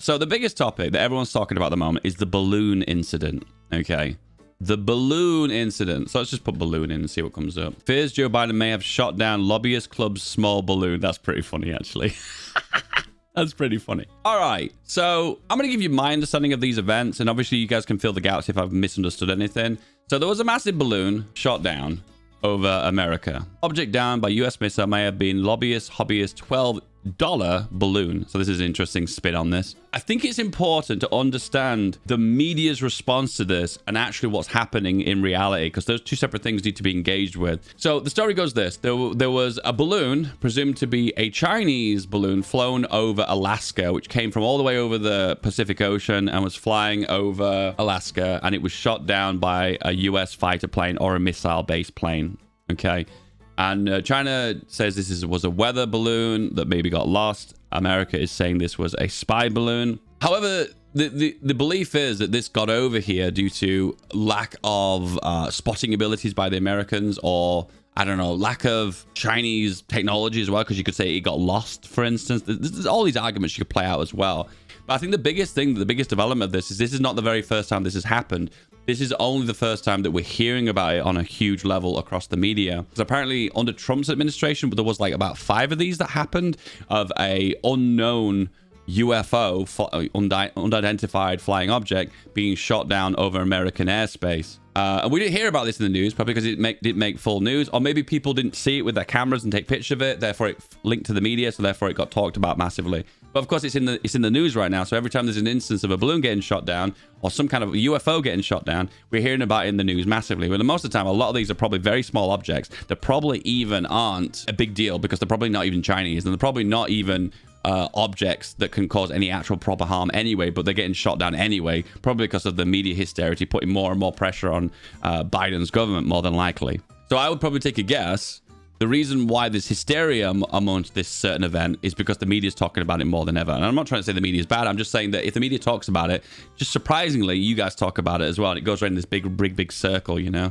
So the biggest topic that everyone's talking about at the moment is the balloon incident. Okay. The balloon incident. So let's just put balloon in and see what comes up. Fears Joe Biden may have shot down lobbyist club's small balloon. That's pretty funny, actually. That's pretty funny. All right. So I'm going to give you my understanding of these events. And obviously you guys can fill the gaps if I've misunderstood anything. So there was a massive balloon shot down over America. Object down by US missile may have been lobbyist, hobbyist, $12 balloon. So this is an interesting spin on this. I think it's important to understand the media's response to this and actually what's happening in reality, because those two separate things need to be engaged with. So the story goes this. There was a balloon, presumed to be a Chinese balloon, flown over Alaska, which came from all the way over the Pacific Ocean and was flying over Alaska, and it was shot down by a US fighter plane or a missile-based plane. Okay. And China says this was a weather balloon that maybe got lost. America is saying this was a spy balloon. However, the belief is that this got over here due to lack of spotting abilities by the Americans, or, I don't know, lack of Chinese technology as well, because you could say it got lost, for instance. There's all these arguments you could play out as well. But I think the biggest development of this is not the very first time this has happened. This is only the first time that we're hearing about it on a huge level across the media. Because apparently under Trump's administration, there was like about 5 of these that happened of a unknown UFO, unidentified flying object, being shot down over American airspace. And we didn't hear about this in the news, probably because it didn't make full news, or maybe people didn't see it with their cameras and take pictures of it, therefore it linked to the media, so therefore it got talked about massively. But of course, it's in the news right now, so every time there's an instance of a balloon getting shot down or some kind of UFO getting shot down, we're hearing about it in the news massively. But most of the time, a lot of these are probably very small objects that probably even aren't a big deal, because they're probably not even Chinese, and they're probably not even objects that can cause any actual proper harm anyway, but they're getting shot down anyway, probably because of the media hysteria putting more and more pressure on Biden's government, more than likely. So I would probably take a guess. The reason why there's hysteria amongst this certain event is because the media is talking about it more than ever. And I'm not trying to say the media is bad. I'm just saying that if the media talks about it, just surprisingly, you guys talk about it as well. And it goes right in this big circle, you know.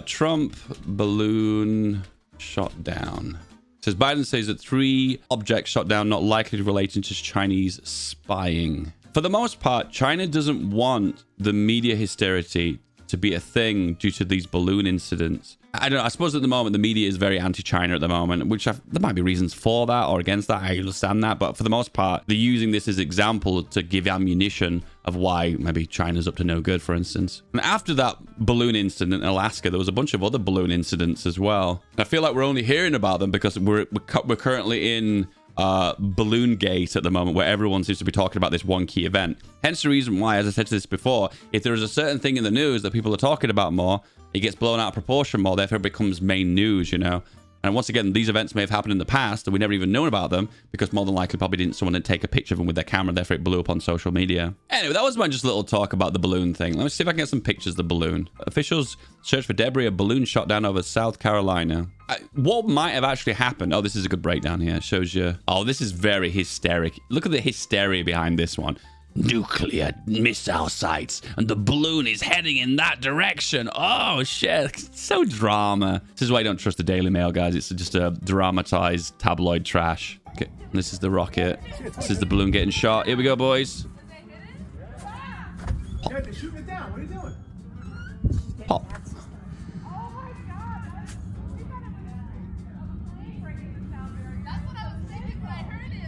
Trump balloon shot down. Says Biden says that 3 objects shot down not likely relating to Chinese spying. For the most part, China doesn't want the media hysteria to be a thing due to these balloon incidents. I don't know. I suppose at the moment, the media is very anti-China at the moment, which there might be reasons for that or against that. I understand that. But for the most part, they're using this as example to give ammunition of why maybe China's up to no good, for instance. And after that balloon incident in Alaska, there was a bunch of other balloon incidents as well. I feel like we're only hearing about them because we're currently in Balloon Gate at the moment, where everyone seems to be talking about this one key event. Hence the reason why, as I said to this before, if there is a certain thing in the news that people are talking about more, it gets blown out of proportion more, therefore it becomes main news, you know. And once again, these events may have happened in the past and we never even known about them, because more than likely probably didn't someone take a picture of them with their camera, therefore it blew up on social media. Anyway, that was my just little talk about the balloon thing. Let me see if I can get some pictures of the balloon. Officials search for debris, a balloon shot down over South Carolina. What might have actually happened? Oh, this is a good breakdown here. It shows you. Oh, this is very hysteric. Look at the hysteria behind this one. Nuclear missile sites, and the balloon is heading in that direction. Oh shit, so drama. This is why I don't trust the Daily Mail, guys. It's just a dramatized tabloid trash. Okay, this is the rocket. This is the balloon getting shot. Here we go, boys. Pop. They're shooting it down. What are you doing? Pop.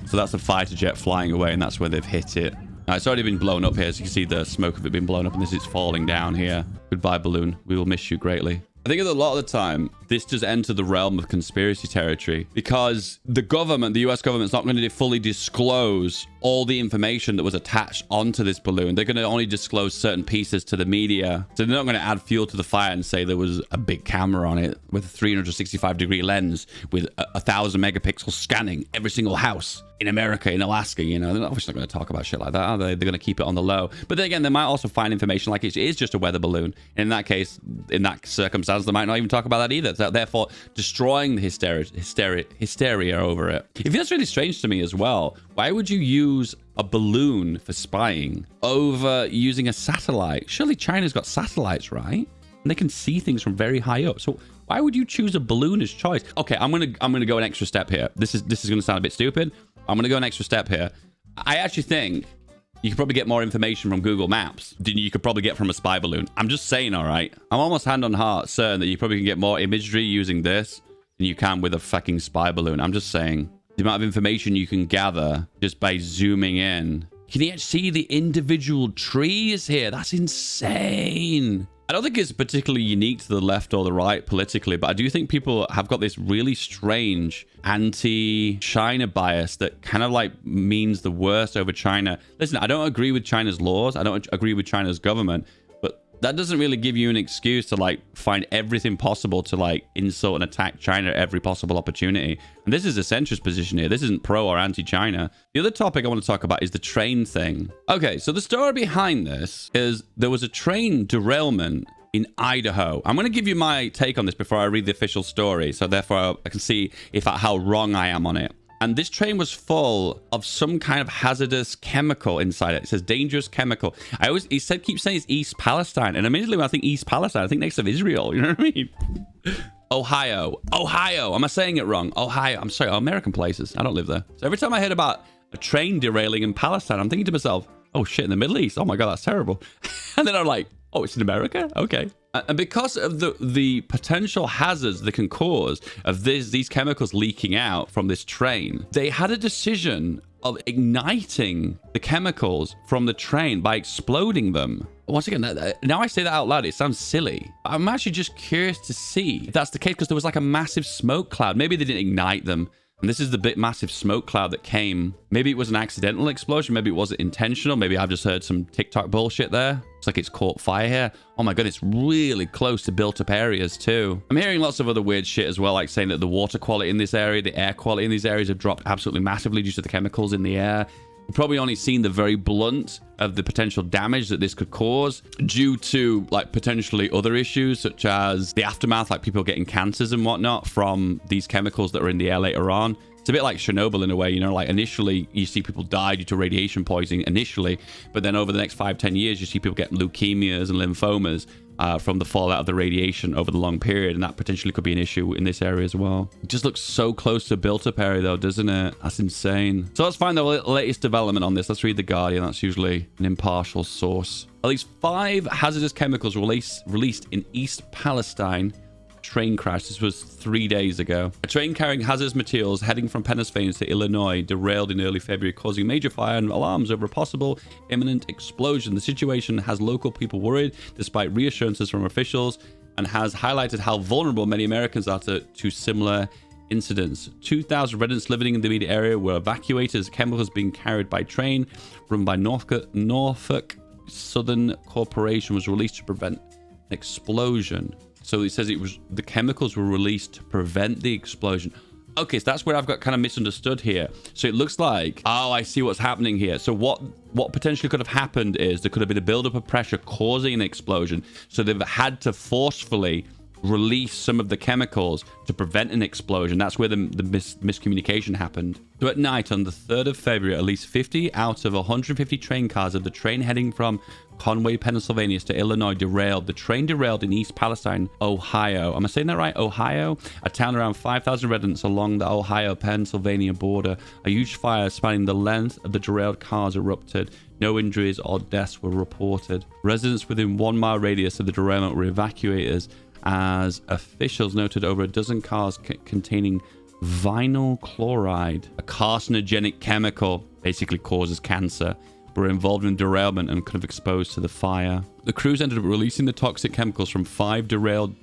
So that's a fighter jet flying away, and that's where they've hit it. It's already been blown up here, so you can see the smoke of it being blown up, and this is falling down here. Goodbye, balloon. We will miss you greatly. I think a lot of the time, this does enter the realm of conspiracy territory, because the government, the US government, is not going to fully disclose all the information that was attached onto this balloon. They're going to only disclose certain pieces to the media. So they're not going to add fuel to the fire and say there was a big camera on it with a 365-degree lens with 1,000 megapixels scanning every single house in America, in Alaska. You know, they're obviously not going to talk about shit like that, are they? They're going to keep it on the low. But then again, they might also find information like it is just a weather balloon. And in that case, in that circumstance, they might not even talk about that either. So therefore, destroying the hysteria over it. It feels really strange to me as well. Why would you use a balloon for spying over using a satellite? Surely China's got satellites, right? And they can see things from very high up. So why would you choose a balloon as choice? Okay, I'm gonna go an extra step here. This is gonna sound a bit stupid. I'm gonna go an extra step here. I actually think You could probably get more information from Google Maps than you could probably get from a spy balloon. I'm just saying, all right? I'm almost hand on heart certain that you probably can get more imagery using this than you can with a fucking spy balloon. I'm just saying. The amount of information you can gather just by zooming in. Can you see the individual trees here? That's insane. I don't think it's particularly unique to the left or the right politically, but I do think people have got this really strange anti-China bias that kind of like means the worst over China. Listen, I don't agree with China's laws. I don't agree with China's government, but that doesn't really give you an excuse to like find everything possible to like insult and attack China at every possible opportunity. And this is a centrist position here. This isn't pro or anti-China. The other topic I want to talk about is the train thing. Okay, so the story behind this is there was a train derailment in Idaho. I'm going to give you my take on this before I read the official story, so therefore I can see how wrong I am on it. And this train was full of some kind of hazardous chemical inside it. It says dangerous chemical. Keep saying it's East Palestine. And immediately when I think East Palestine, I think next of Israel. You know what I mean? Ohio. Am I saying it wrong? Ohio. I'm sorry. American places. I don't live there. So every time I heard about a train derailing in Palestine, I'm thinking to myself, oh shit, in the Middle East. Oh my God, that's terrible. And then I'm like, oh, it's in America? Okay. And because of the potential hazards that can cause of these chemicals leaking out from this train, they had a decision of igniting the chemicals from the train by exploding them. Once again, now I say that out loud, it sounds silly. I'm actually just curious to see if that's the case, because there was like a massive smoke cloud. Maybe they didn't ignite them. And this is the big massive smoke cloud that came. Maybe it was an accidental explosion. Maybe it wasn't intentional. Maybe I've just heard some TikTok bullshit there. It's like it's caught fire here. Oh my God, it's really close to built up areas too. I'm hearing lots of other weird shit as well, like saying that the water quality in this area, the air quality in these areas have dropped absolutely massively due to the chemicals in the air. You've probably only seen the very blunt of the potential damage that this could cause due to like potentially other issues such as the aftermath, like people getting cancers and whatnot from these chemicals that are in the air later on. It's a bit like Chernobyl in a way, you know, like initially you see people die due to radiation poisoning initially, but then over the next 5-10 years, you see people get leukemias and lymphomas from the fallout of the radiation over the long period, and that potentially could be an issue in this area as well. It just looks so close to a built-up area though, doesn't it? That's insane. So let's find the latest development on this. Let's read The Guardian. That's usually an impartial source. At least 5 hazardous chemicals released in East Palestine train crash. This was 3 days ago. A train carrying hazardous materials heading from Pennsylvania to Illinois derailed in early February, causing major fire and alarms over a possible imminent explosion. The situation has local people worried, despite reassurances from officials, and has highlighted how vulnerable many Americans are to similar incidents. 2,000 residents living in the immediate area were evacuated as chemicals being carried by train run by Norfolk Southern Corporation was released to prevent an explosion. So it says the chemicals were released to prevent the explosion. Okay, so that's where I've got kind of misunderstood here. So it looks like, oh, I see what's happening here. So what potentially could have happened is there could have been a buildup of pressure causing an explosion. So they've had to forcefully release some of the chemicals to prevent an explosion. That's where the miscommunication happened. So at night on the 3rd of February, at least 50 out of 150 train cars of the train heading from Conway, Pennsylvania to Illinois derailed. The train derailed in East Palestine, Ohio. Am I saying that right? Ohio? A town around 5,000 residents along the Ohio-Pennsylvania border. A huge fire spanning the length of the derailed cars erupted. No injuries or deaths were reported. Residents within 1 mile radius of the derailment were evacuated, as officials noted over a dozen cars containing vinyl chloride, a carcinogenic chemical, basically causes cancer, were involved in derailment and could have exposed to the fire. The crews ended up releasing the toxic chemicals from 5 derailed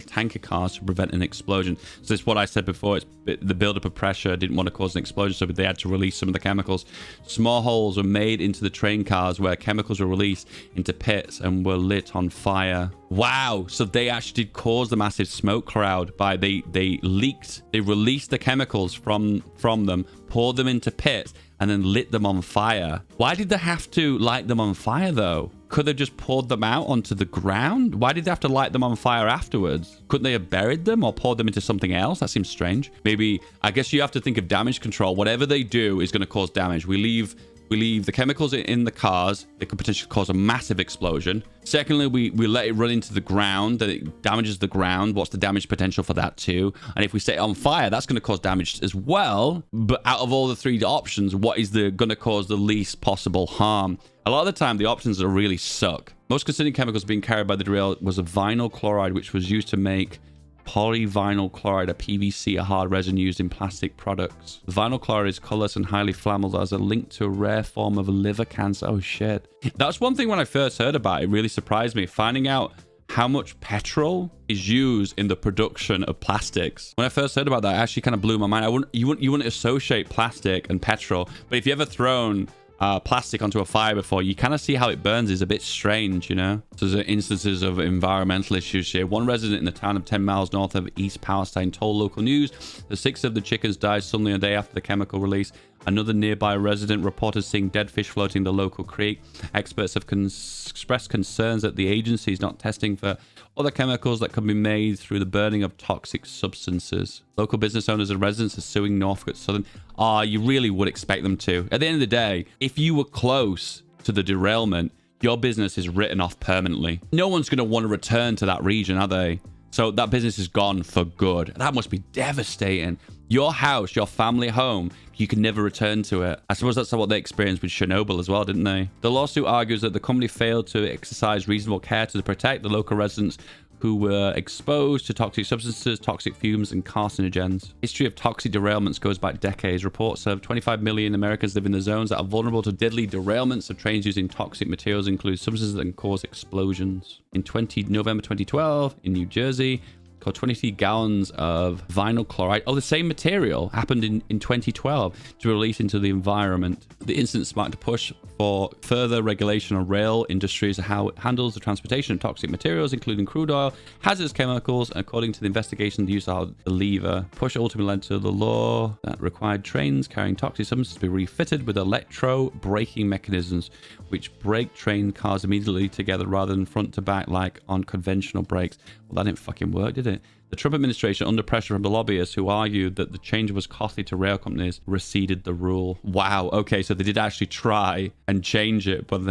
tanker cars to prevent an explosion. So it's what I said before. It's the buildup of pressure didn't want to cause an explosion, so they had to release some of the chemicals. Small holes were made into the train cars where chemicals were released into pits and were lit on fire. Wow! So they actually did cause the massive smoke cloud by they released the chemicals from them, poured them into pits, and then lit them on fire. Why did they have to light them on fire though? Could they have just poured them out onto the ground? Why did they have to light them on fire afterwards? Couldn't they have buried them or poured them into something else? That seems strange. Maybe, I guess you have to think of damage control. Whatever they do is going to cause damage. We leave we leave the chemicals in the cars. They could potentially cause a massive explosion. Secondly, we let it run into the ground, that it damages the ground. What's the damage potential for that too? And if we set it on fire, that's going to cause damage as well. But out of all the three options, what is going to cause the least possible harm? A lot of the time, the options are really suck. Most concerning chemicals being carried by the derail was a vinyl chloride, which was used to make polyvinyl chloride, a PVC, a hard resin used in plastic products. The vinyl chloride is colorless and highly flammable as a link to a rare form of liver cancer. Oh shit. That's one thing when I first heard about it, really surprised me, finding out how much petrol is used in the production of plastics. When I first heard about that, it actually kind of blew my mind. You wouldn't associate plastic and petrol, but if you ever thrown plastic onto a fire before, you kind of see how it burns is a bit strange, you know. So there's instances of environmental issues here. One resident in the town of 10 miles north of East Palestine told local news that 6 of the chickens died suddenly a day after the chemical release. Another nearby resident reported seeing dead fish floating in the local creek. Experts have expressed concerns that the agency is not testing for other chemicals that could be made through the burning of toxic substances. Local business owners and residents are suing Norfolk Southern. You really would expect them to. At the end of the day, if you were close to the derailment, your business is written off permanently. No one's going to want to return to that region, are they? So that business is gone for good. That must be devastating. Your house, your family home, you can never return to it. I suppose that's what they experienced with Chernobyl as well, didn't they? The lawsuit argues that the company failed to exercise reasonable care to protect the local residents who were exposed to toxic substances, toxic fumes, and carcinogens. History of toxic derailments goes back decades. Reports of 25 million Americans live in the zones that are vulnerable to deadly derailments of trains using toxic materials, include substances that can cause explosions. In November 2012, in New Jersey, 23 gallons of vinyl chloride, the same material, happened in 2012 to release into the environment. The incident sparked a push for further regulation on rail industries, how it handles the transportation of toxic materials, including crude oil, hazardous chemicals. According to the investigation, the use of the lever push ultimately led to the law that required trains carrying toxic substances to be refitted with electro braking mechanisms, which brake train cars immediately together rather than front to back like on conventional brakes. Well, that didn't fucking work, did it? The Trump administration, under pressure from the lobbyists who argued that the change was costly to rail companies, receded the rule. Wow. Okay, so they did actually try and change it, but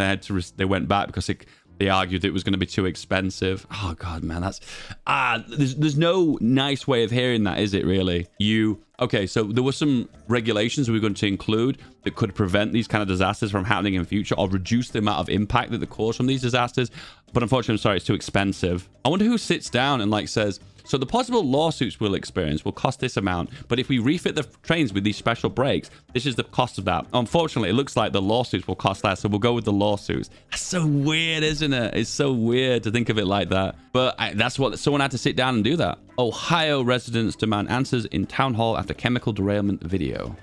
they went back because they argued it was going to be too expensive. Oh god, man, that's there's no nice way of hearing that, is it? Really? Okay, so there were some regulations we were going to include that could prevent these kind of disasters from happening in future or reduce the amount of impact that they cause from these disasters. But unfortunately, I'm sorry, it's too expensive. I wonder who sits down and says, so the possible lawsuits we'll experience will cost this amount, but if we refit the trains with these special brakes, this is the cost of that. Unfortunately, it looks like the lawsuits will cost less, so we'll go with the lawsuits. That's so weird, isn't it? It's so weird to think of it like that. But that's what someone had to sit down and do that. Ohio residents demand answers in town hall after chemical derailment video.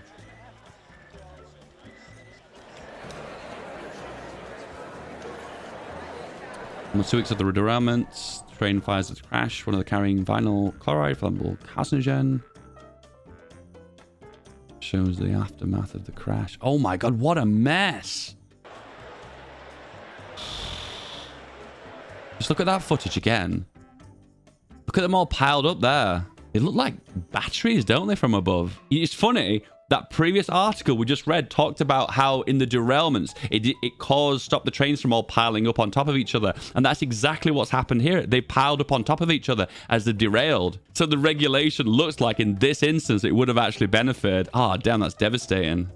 Almost 2 weeks of the derailment, train fires its crash. One of the carrying vinyl chloride, flammable carcinogen. Shows the aftermath of the crash. Oh my god, what a mess! Just look at that footage again. Look at them all piled up there. They look like batteries, don't they, from above? It's funny. That previous article we just read talked about how in the derailments, it stopped the trains from all piling up on top of each other. And that's exactly what's happened here. They piled up on top of each other as they derailed. So the regulation looks like in this instance, it would have actually benefited. Oh, damn, that's devastating.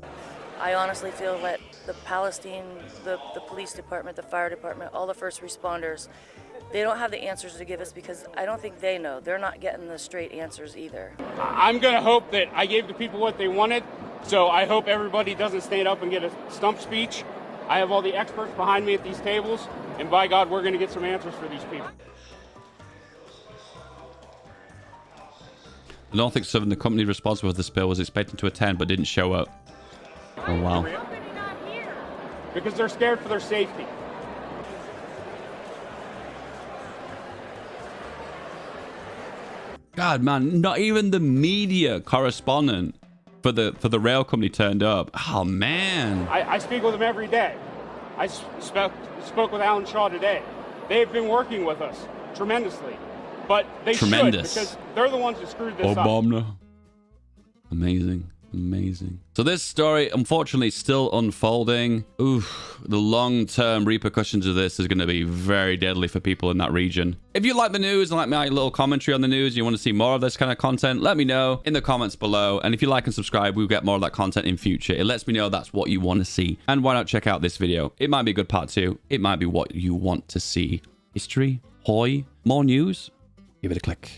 I honestly feel that the Palestine, the police department, the fire department, all the first responders, they don't have the answers to give us because I don't think they know. They're not getting the straight answers either. I'm going to hope that I gave the people what they wanted, so I hope everybody doesn't stand up and get a stump speech. I have all the experts behind me at these tables, and by God, we're going to get some answers for these people. The Norfolk Southern, the company responsible for the spill, was expecting to attend but didn't show up. Oh, wow. Because they're scared for their safety. God, man, not even the media correspondent for the rail company turned up. Oh, man. I speak with them every day. I spoke with Alan Shaw today. They've been working with us tremendously. But they should, because they're the ones that screwed this up. Obama. Amazing. Amazing. So this story, unfortunately, is still unfolding. Oof, the long-term repercussions of this is going to be very deadly for people in that region. If you like the news and like my little commentary on the news, you want to see more of this kind of content, let me know in the comments below. And if you like and subscribe, we'll get more of that content in future. It lets me know that's what you want to see. And why not check out this video? It might be a good part 2. It might be what you want to see. History, hoy, more news. Give it a click.